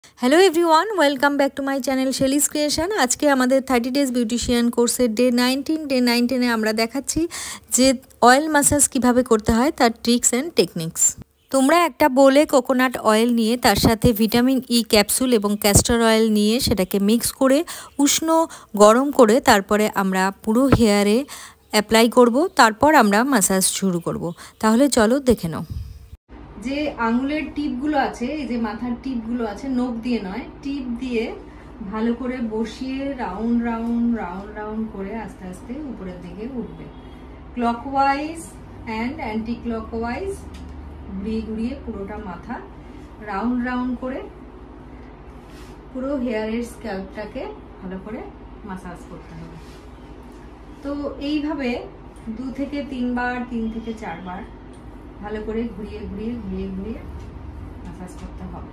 Hello everyone, welcome back to my channel Shelley's creation. আজকে আমাদের 30 days beautician কোর্সের day 19 আমরা দেখাচ্ছি যে অয়েল ম্যাসাজ কিভাবে করতে হয়, তার ট্রিক্স অ্যান্ড টেকনিক্স। তোমরা একটা বোলে কোকোনাট অয়েল নিয়ে তার সাথে ভিটামিন ই ক্যাপসুল এবং ক্যাস্টর অয়েল নিয়ে সেটাকে মিক্স করে উষ্ণ গরম করে তারপরে আমরা পুরো হেয়ারে অ্যাপ্লাই করব, তারপর আমরা ম্যাসাজ শুরু করব। তাহলে চলো দেখে নাও। যে আঙুলের টিপগুলো আছে, এই যে মাথার টিপগুলো আছে, নখ দিয়ে নয়, টিপ দিয়ে ভালো করে বসিয়ে রাউন্ড রাউন্ড রাউন্ড রাউন্ড করে আস্তে আস্তে উপরের দিকে উঠবে। ক্লকওয়াইজ অ্যান্ড অ্যান্টি ক্লকওয়াইজ ঘুরিয়ে ঘুরিয়ে পুরোটা মাথা রাউন্ড রাউন্ড করে পুরো হেয়ারের স্ক্যাল্পটাকে ভালো করে মাসাজ করতে হবে। তো এইভাবে 2 থেকে 3 বার, 3 থেকে 4 বার ভালো করে ঘুরিয়ে ঘুরিয়ে ঘুরিয়ে ঘুরিয়ে মাসাজ করতে হবে।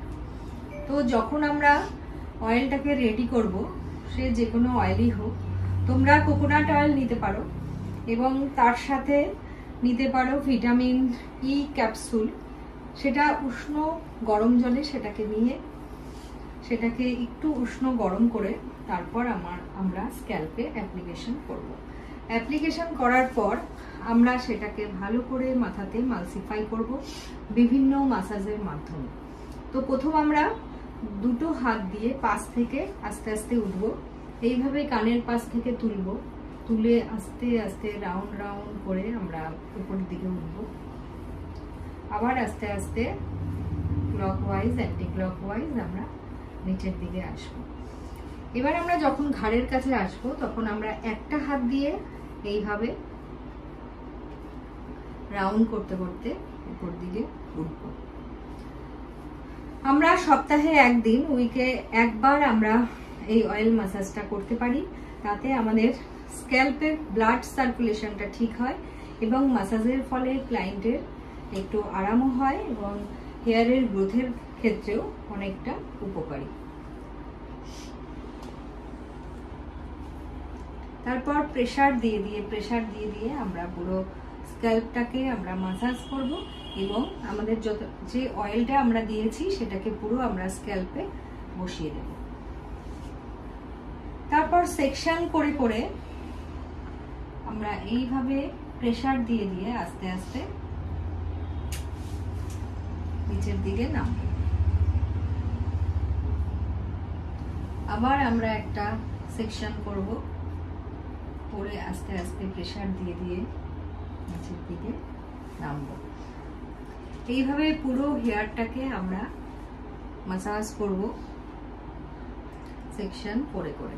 তো যখন আমরা অয়েলটাকে রেডি করব, সে যে কোনো অয়েলই হোক, তোমরা কোকোনাট অয়েল নিতে পারো এবং তার সাথে নিতে পারো ভিটামিন ই ক্যাপসুল। সেটা উষ্ণ গরম জলে সেটাকে নিয়ে সেটাকে একটু উষ্ণ গরম করে তারপর আমরা স্ক্যাল্পে অ্যাপ্লিকেশন করব। অ্যাপ্লিকেশন করার পর আমরা সেটাকে ভালো করে মাথাতে মালসিফাই করব বিভিন্ন মাসাজের মাধ্যমে। তো প্রথম আমরা দুটো হাত দিয়ে পাশ থেকে আস্তে আস্তে উঠব, এইভাবে কানের পাশ থেকে তুলে আস্তে আস্তে রাউন্ড রাউন্ড করে আমরা উপরের দিকে উঠব। আবার আস্তে আস্তে ক্লকওয়াইজ অ্যান্টি ক্লকওয়াইজ আমরা নিচের দিকে আসব। এবার আমরা যখন ঘাড়ের কাছে আসব তখন আমরা একটা হাত দিয়ে এইভাবে রাউন্ড করতে করতে উপর দিকে উঠব। আমরা সপ্তাহে একদিন, উইকে একবার আমরা এই অয়েল ম্যাসাজটা করতে পারি। তাতে আমাদের স্ক্যাল্পের ব্লাড সার্কুলেশনটা ঠিক হয় এবং ম্যাসাজের ফলে ক্লায়েন্টের একটু আরামও হয় এবং হেয়ারের গ্রোথের ক্ষেত্রেও অনেকটা উপকারী। তারপর প্রেসার দিয়ে দিয়ে আমরা পুরো স্ক্যাল্পটাকে আমরা মাসাজ করব এবং আমাদের যে অয়েলটা আমরা দিয়েছি সেটাকে পুরো আমরা স্ক্যাল্পে বসিয়ে দেব। তারপর সেকশন করে করে আমরা এইভাবে প্রেসার দিয়ে দিয়ে আস্তে আস্তে নিচের দিকে নামব। আবার আমরা একটা সেকশন করব, করে আস্তে আস্তে প্রেসার দিয়ে দিয়ে নিচের দিকে নামবো। এইভাবে পুরো হেয়ারটাকে আমরা মাসাজ করব সেকশন করে করে।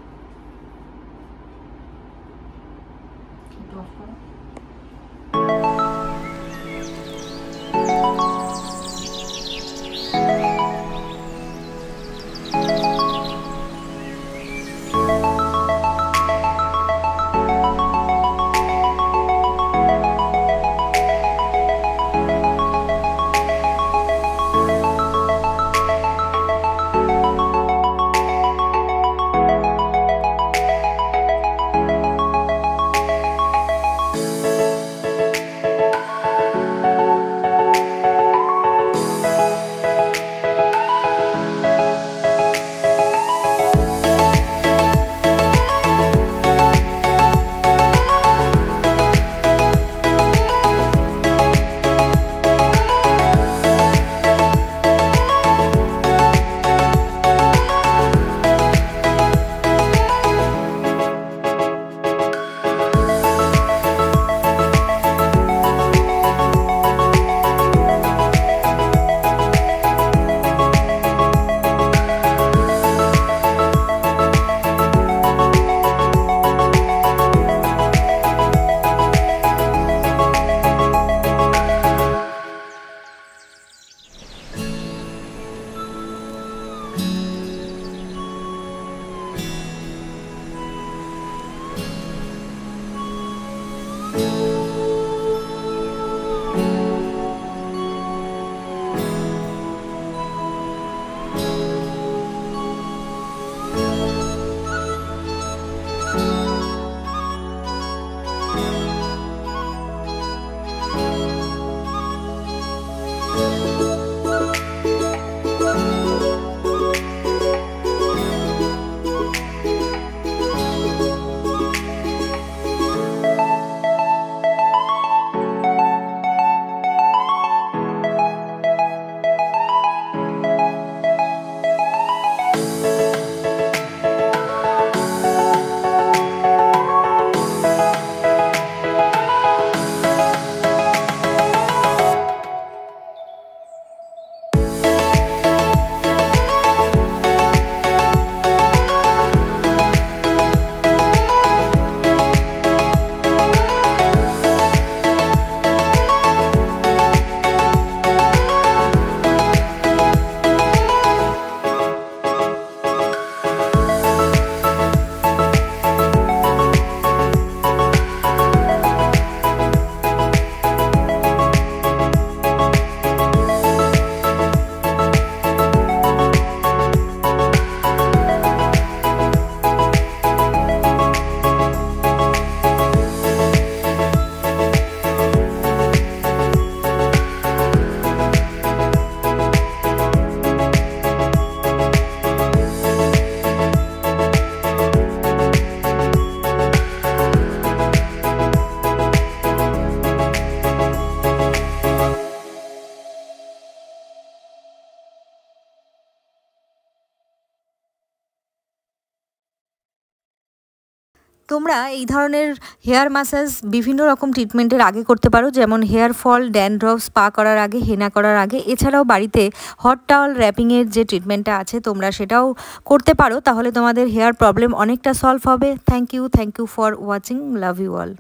তোমরা এই ধরনের হেয়ার ম্যাসাজ বিভিন্ন রকম ট্রিটমেন্টের আগে করতে পারো, যেমন হেয়ার ফল, ড্যান্ড্রফ, স্পা করার আগে, হেনা করার আগে। এছাড়াও বাড়িতে হট টাওয়াল র্যাপিংয়ের যে ট্রিটমেন্টটা আছে তোমরা সেটাও করতে পারো, তাহলে তোমাদের হেয়ার প্রবলেম অনেকটা সলভ হবে। Thank you for watching, love you all.